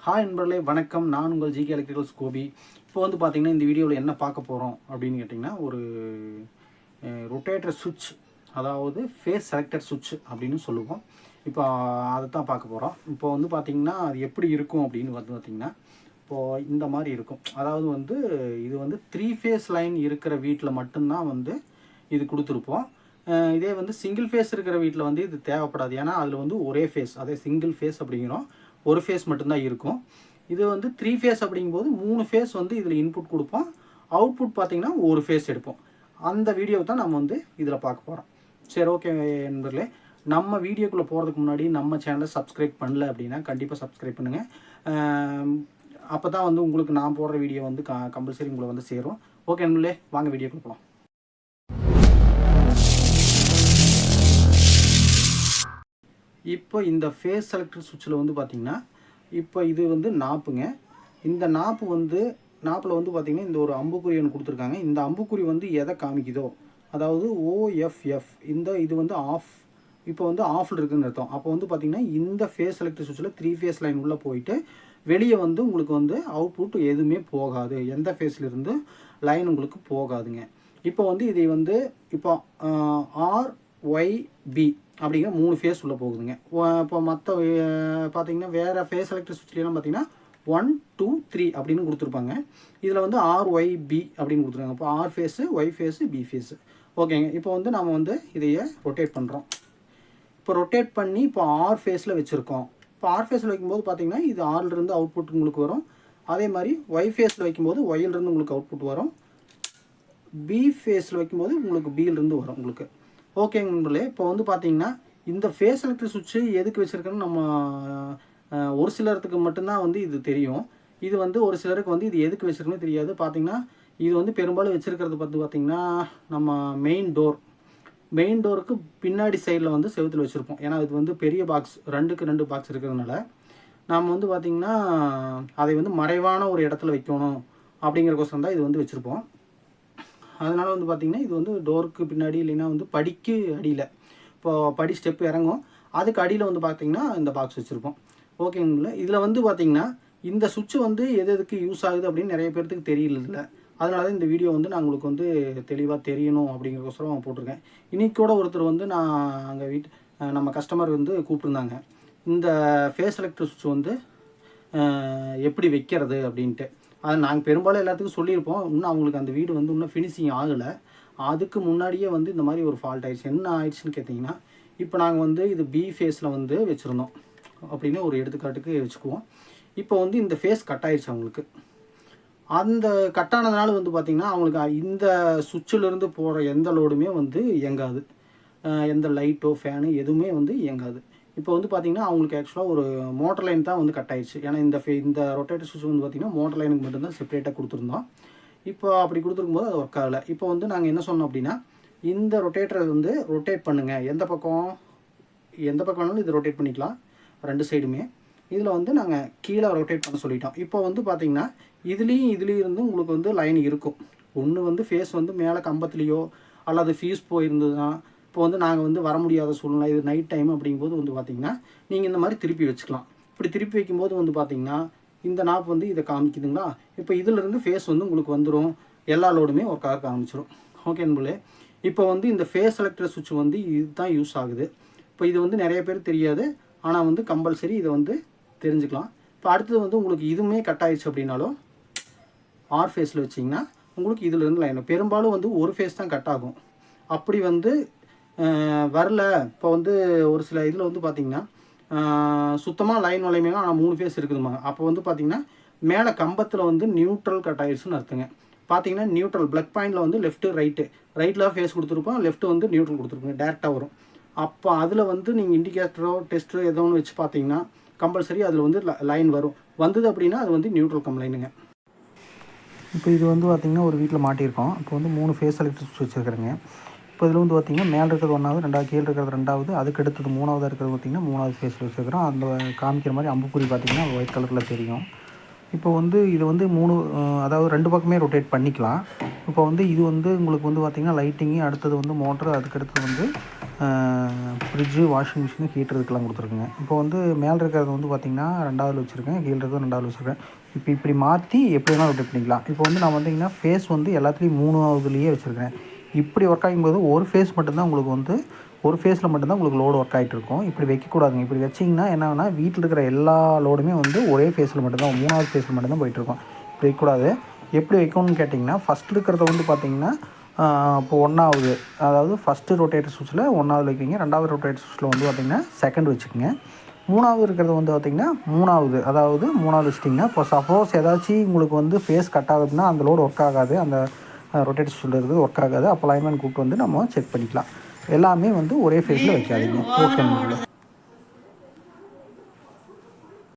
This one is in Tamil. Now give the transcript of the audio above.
ஹாய் நண்பர்களே, வணக்கம். நான் உங்கள் ஜிகே எலக்ட்ரிக்கல்ஸ் கோபி. இப்போ வந்து பார்த்தீங்கன்னா, இந்த வீடியோவில் என்ன பார்க்க போகிறோம் அப்படின்னு கேட்டிங்கன்னா, ஒரு ரொட்டேட்டர் சுவிட்ச், அதாவது ஃபேஸ் செலக்டர் சுவிட்ச் அப்படின்னு சொல்லுவோம். இப்போ அதை தான் பார்க்க போகிறோம். இப்போ வந்து பார்த்திங்கன்னா, அது எப்படி இருக்கும் அப்படின்னு வந்து பார்த்திங்கன்னா, இப்போது இந்த மாதிரி இருக்கும். அதாவது வந்து இது வந்து 3 ஃபேஸ் லைன் இருக்கிற வீட்டில் மட்டும்தான் வந்து இது கொடுத்துருப்போம். இதே வந்து சிங்கிள் ஃபேஸ் இருக்கிற வீட்டில் வந்து இது தேவைப்படாது. ஏன்னா அதில் வந்து ஒரே ஃபேஸ், அதே சிங்கிள் ஃபேஸ் அப்படிங்கிறோம், ஒரு ஃபேஸ் மட்டும்தான் இருக்கும். இது வந்து 3 ஃபேஸ் அப்படிங்கும்போது 3 ஃபேஸ் வந்து இதில் இன்புட் கொடுப்போம். அவுட்புட் பார்த்திங்கன்னா ஒரு ஃபேஸ் எடுப்போம். அந்த வீடியோவை தான் நம்ம வந்து இதில் பார்க்க போகிறோம். சரி, ஓகே நண்பர்களே, நம்ம வீடியோக்குள்ளே போகிறதுக்கு முன்னாடி நம்ம சேனலை சப்ஸ்கிரைப் பண்ணல அப்படின்னா கண்டிப்பாக சப்ஸ்கிரைப் பண்ணுங்கள். அப்போ தான் வந்து உங்களுக்கு நான் போடுற வீடியோ வந்து கம்பல்சரி உங்களை வந்து சேரும். ஓகே நண்பர்களே, வாங்க வீடியோக்குள்ளே போகலாம். இப்போ இந்த ஃபேஸ் செலக்டர் சுவிட்சில் வந்து பார்த்திங்கன்னா, இப்போ இது வந்து நாப்புங்க. இந்த நாப்பு வந்து நாப்பில் வந்து பார்த்திங்கன்னா, இந்த ஒரு அம்புக்குறி ஒன்று கொடுத்துருக்காங்க. இந்த அம்புக்குறி வந்து எதை காமிக்குதோ, அதாவது OFF, இது வந்து ஆஃப். இப்போ வந்து ஆஃபில் இருக்குதுன்னு அர்த்தம். அப்போ வந்து பார்த்திங்கன்னா, இந்த ஃபேஸ் செலக்டர் சுவிட்சில் 3 ஃபேஸ் லைன் உள்ளே போயிட்டு வெளியே வந்து உங்களுக்கு வந்து அவுட்புட் எதுவுமே போகாது. எந்த ஃபேஸ்லேருந்து லைன் உங்களுக்கு போகாதுங்க. இப்போ வந்து இதை வந்து இப்போ RYB அப்படிங்கிற 3 ஃபேஸ் உள்ளே போகுதுங்க. இப்போ மற்ற பார்த்திங்கன்னா வேறு ஃபேஸ் செலக்டர் சுவிட்ச்லாம் பார்த்திங்கன்னா 1 2 3 அப்படின்னு கொடுத்துருப்பாங்க. இதில் வந்து RYB அப்படின்னு கொடுத்துருக்காங்க. இப்போ R phase, Y phase, B phase. ஓகேங்க. இப்போ வந்து நம்ம வந்து இதையே ரொட்டேட் பண்ணுறோம். இப்போ ரொட்டேட் பண்ணி இப்போ R ஃபேஸில் வச்சுருக்கோம். இப்போ R ஃபேஸில் வைக்கும்போது பார்த்திங்கன்னா இது Rலேருந்து அவுட்புட் உங்களுக்கு வரும். அதே மாதிரி Y ஃபேஸில் வைக்கும்போது Yலேருந்து உங்களுக்கு அவுட்புட் வரும். B ஃபேஸில் வைக்கும்போது உங்களுக்கு Bலேருந்து வரும் உங்களுக்கு. ஓகேங்க நண்பர்களே, இப்போ வந்து பார்த்தீங்கன்னா இந்த ஃபேஸ் செலக்டர் சுவிட்சு எதுக்கு வச்சுருக்கேன்னு நம்ம ஒரு சிலருக்கு மட்டும்தான் வந்து இது தெரியும். இது வந்து ஒரு சிலருக்கு வந்து இது எதுக்கு வச்சுருக்குன்னு தெரியாது. பார்த்திங்கன்னா இது வந்து பெரும்பாலும் வச்சுருக்கிறது பார்த்திங்கன்னா நம்ம மெயின் டோருக்கு பின்னாடி சைடில் வந்து செவுத்தில் வச்சுருப்போம். ஏன்னா இது வந்து பெரிய பாக்ஸ், 2க்கு 2 பாக்ஸ் இருக்கிறதுனால நாம் வந்து பார்த்திங்கன்னா அதை வந்து மறைவான ஒரு இடத்துல வைக்கணும் அப்படிங்கிறக்கோசரம் தான் இது வந்து வச்சுருப்போம். அதனால் வந்து பார்த்திங்கன்னா இது வந்து டோருக்கு பின்னாடி, இல்லைன்னா வந்து படிக்கு அடியில், இப்போது படி ஸ்டெப் இறங்கும், அதுக்கு அடியில் வந்து பார்த்திங்கன்னா இந்த பாக்ஸ் வச்சுருப்போம். ஓகேங்களா. இதில் வந்து பார்த்திங்கன்னா இந்த சுவிட்சு வந்து எதுக்கு யூஸ் ஆகுது அப்படின்னு நிறைய பேர்த்துக்கு தெரியல. அதனால தான் இந்த வீடியோ வந்து நான் உங்களுக்கு வந்து தெளிவாக தெரியணும் அப்படிங்கிறக்கோசரம் போட்டிருக்கேன். இன்றைக்கி கூட ஒருத்தர் வந்து நான் அங்கே நம்ம கஸ்டமர் வந்து கூப்பிட்ருந்தாங்க, இந்த ஃபேஸ் செலக்டர் சுவிட்ச் வந்து எப்படி வைக்கிறது அப்படின்ட்டு. அது நாங்கள் பெரும்பாலும் எல்லாத்துக்கும் சொல்லியிருப்போம். இன்னும் அவங்களுக்கு அந்த வீடு வந்து இன்னும் ஃபினிஷிங் ஆகலை. அதுக்கு முன்னாடியே வந்து இந்த மாதிரி ஒரு ஃபால்ட் ஆகிடுச்சு. என்ன ஆயிடுச்சுன்னு கேட்டிங்கன்னா, இப்போ நாங்கள் வந்து இது B ஃபேஸில் வந்து வச்சுருந்தோம் அப்படின்னு ஒரு எடுத்துக்காட்டுக்கு வச்சுக்குவோம். இப்போ வந்து இந்த ஃபேஸ் கட் ஆகிடுச்சு அவங்களுக்கு. அந்த கட்டானதுனால வந்து பார்த்திங்கன்னா அவங்களுக்கு இந்த சுவிட்சிலிருந்து போகிற எந்த லோடுமே வந்து இயங்காது. எந்த லைட்டோ ஃபேனு எதுவுமே வந்து இயங்காது. இப்போ வந்து பார்த்திங்கன்னா அவங்களுக்கு ஆக்சுவலாக ஒரு மோட்டர் லைன் தான் வந்து கட் ஆயிடுச்சு. ஏன்னா இந்த ரொட்டேட்டர் சுவிட்ச் வந்து பார்த்திங்கன்னா மோட்டர் லைனுக்கு மட்டும்தான் செப்பரேட்டாக கொடுத்துருந்தோம். இப்போ அப்படி கொடுத்துருக்கும்போது அது ஒர்க் ஆகலை. இப்போ வந்து நாங்கள் என்ன சொன்னோம் அப்படின்னா, இந்த ரொட்டேட்டரை வந்து ரொட்டேட் பண்ணுங்கள். எந்த பக்கம் வேணாலும் இது ரொட்டேட் பண்ணிக்கலாம், 2 சைடுமே. இதில் வந்து நாங்கள் கீழே ரொட்டேட் பண்ண சொல்லிட்டோம். இப்போ வந்து பார்த்திங்கன்னா இதுலேயும் இருந்து உங்களுக்கு வந்து லைன் இருக்கும். ஒன்று வந்து ஃபேஸ் வந்து மேலே கம்பத்துலேயோ அல்லது ஃபியூஸ் போயிருந்ததுன்னா, இப்போ வந்து நாங்கள் வந்து வர முடியாத சூழ்நிலை, இது நைட் டைம் அப்படிங்கும்போது வந்து பார்த்திங்கன்னா நீங்கள் இந்த மாதிரி திருப்பி வச்சுக்கலாம். இப்படி திருப்பி வைக்கும்போது வந்து பார்த்திங்கன்னா இந்த நாப் வந்து இதை காமிக்குதுங்களா. இப்போ இதிலிருந்து ஃபேஸ் வந்து உங்களுக்கு வந்துடும், எல்லா லோடுமே ஒர்க் ஆக ஆரம்பிச்சிடும். ஓகே நண்பர்களே, இப்போ வந்து இந்த ஃபேஸ் செலக்டர் சுவிட்ச் வந்து இது தான் யூஸ் ஆகுது. இப்போ இது வந்து நிறைய பேர் தெரியாது, ஆனால் வந்து கம்பல்சரி இதை வந்து தெரிஞ்சுக்கலாம். இப்போ அடுத்தது வந்து உங்களுக்கு இதுவுமே கட் ஆகிடுச்சு அப்படின்னாலும் R ஃபேஸில் வச்சிங்கன்னா உங்களுக்கு இதிலிருந்து லைன், பெரும்பாலும் வந்து ஒரு ஃபேஸ் தான் கட் ஆகும். அப்படி வந்து வரல, இப்போ வந்து ஒரு சில இதில் வந்து பார்த்திங்கன்னா சுத்தமாக லைன் வளைமையாக ஆனால் 3 ஃபேஸ் இருக்குதுமாங்க. அப்போ வந்து பார்த்திங்கன்னா மேலே கம்பத்தில் வந்து நியூட்ரல் கட் ஆயிடுச்சுன்னு அர்த்தங்க. பார்த்திங்கன்னா நியூட்ரல் ப்ளக் பாயிண்டில் வந்து ரைட்டில் ஃபேஸ் கொடுத்துருப்போம், லெஃப்ட்டு வந்து நியூட்ரல் கொடுத்துருப்போங்க, டேரெக்டாக வரும். அப்போ அதில் வந்து நீங்கள் இண்டிகேட்டரோ டெஸ்ட்டோ ஏதோ ஒன்று வச்சு பார்த்தீங்கன்னா கம்பல்சரி அதில் வந்து லைன் வந்தது அப்படின்னா அது வந்து நியூட்ரல் லைனுங்க. இப்போ இது வந்து பார்த்திங்கன்னா ஒரு வீட்டில் மாட்டியிருக்கோம். இப்போ வந்து 3 ஃபேஸ் செலக்டர் சுவிட்ச் வச்சுருக்கிறேங்க. இப்போ இதில் வந்து பார்த்திங்கன்னா மேலே இருக்கிறது 1வது, 2வது, கீழே இருக்கிறது 2வது, அதுக்கு அடுத்தது 3வது இருக்கிறது பார்த்திங்கன்னா 3வது ஃபேஸில் வச்சுருக்கிறோம். அந்த காமிக்கிற மாதிரி அம்புக்குறி பார்த்திங்கன்னா ஒயிட் கலரில் தெரியும். இப்போ வந்து இது வந்து 3 அதாவது 2 பக்கமே ரொட்டேட் பண்ணிக்கலாம். இப்போ வந்து இது வந்து உங்களுக்கு வந்து பார்த்திங்கன்னா லைட்டிங்கு, அடுத்தது வந்து மோட்ரு, அதுக்கடுத்தது வந்து ஃப்ரிட்ஜு, வாஷிங் மிஷினு, ஹீட்டர் இதுக்கெல்லாம் கொடுத்துருக்குங்க. இப்போ வந்து மேலே இருக்கிறது வந்து பார்த்திங்கன்னா 2வது வச்சுருக்கேன், கீழே இருக்கிறது 2வது வச்சுருக்கேன். இப்போ இப்படி மாற்றி எப்படி வேணாலும் ரொட்டேட் பண்ணிக்கலாம். இப்போ வந்து நான் வந்திங்கன்னா ஃபேஸ் வந்து எல்லாத்துலேயும் 3வதுலேயே வச்சுருக்கேன். இப்படி ஒர்க் ஆகும்போது ஒரு ஃபேஸ் மட்டும்தான் உங்களுக்கு வந்து ஒரு ஃபேஸில் மட்டும்தான் உங்களுக்கு லோடு ஒர்க் ஆகிட்டு இருக்கும். இப்படி வைக்கக்கூடாதுங்க. இப்படி வச்சிங்கன்னா என்னன்னா வீட்டில் இருக்கிற எல்லா லோடுமே வந்து ஒரே ஃபேஸில் மட்டும்தான் 3வது ஃபேஸில் மட்டும்தான் போயிட்டுருக்கும். இப்படி வைக்கக்கூடாது. எப்படி வைக்கணும்னு கேட்டிங்கன்னா ஃபஸ்ட் இருக்கிறத வந்து பார்த்திங்கன்னா இப்போ 1வது, அதாவது ஃபஸ்ட்டு ரொட்டேட்டர் சுவிட்சில் 1வது வைக்கிங்க. 2வது ரொட்டேட்டர் சுவிட்சில் வந்து பார்த்திங்கன்னா செகண்ட் வச்சுக்கோங்க. 3வது இருக்கிறது வந்து பார்த்திங்கன்னா 3வது, அதாவது 3வது வச்சிட்டிங்கன்னா இப்போ சப்போஸ் ஏதாச்சும் உங்களுக்கு வந்து ஃபேஸ் கட் ஆகுதுன்னா அந்த லோடு ஒர்க் ஆகாது, அந்த ரொட்டேட்டர் சுவிட்சில் இருக்குது ஒர்க் ஆகாது. அப்போ லைன்மேன் கூப்பிட்டு வந்து நம்ம செக் பண்ணிக்கலாம். எல்லாமே வந்து ஒரே ஃபேஸில் வைக்காதீங்க. ஓகே.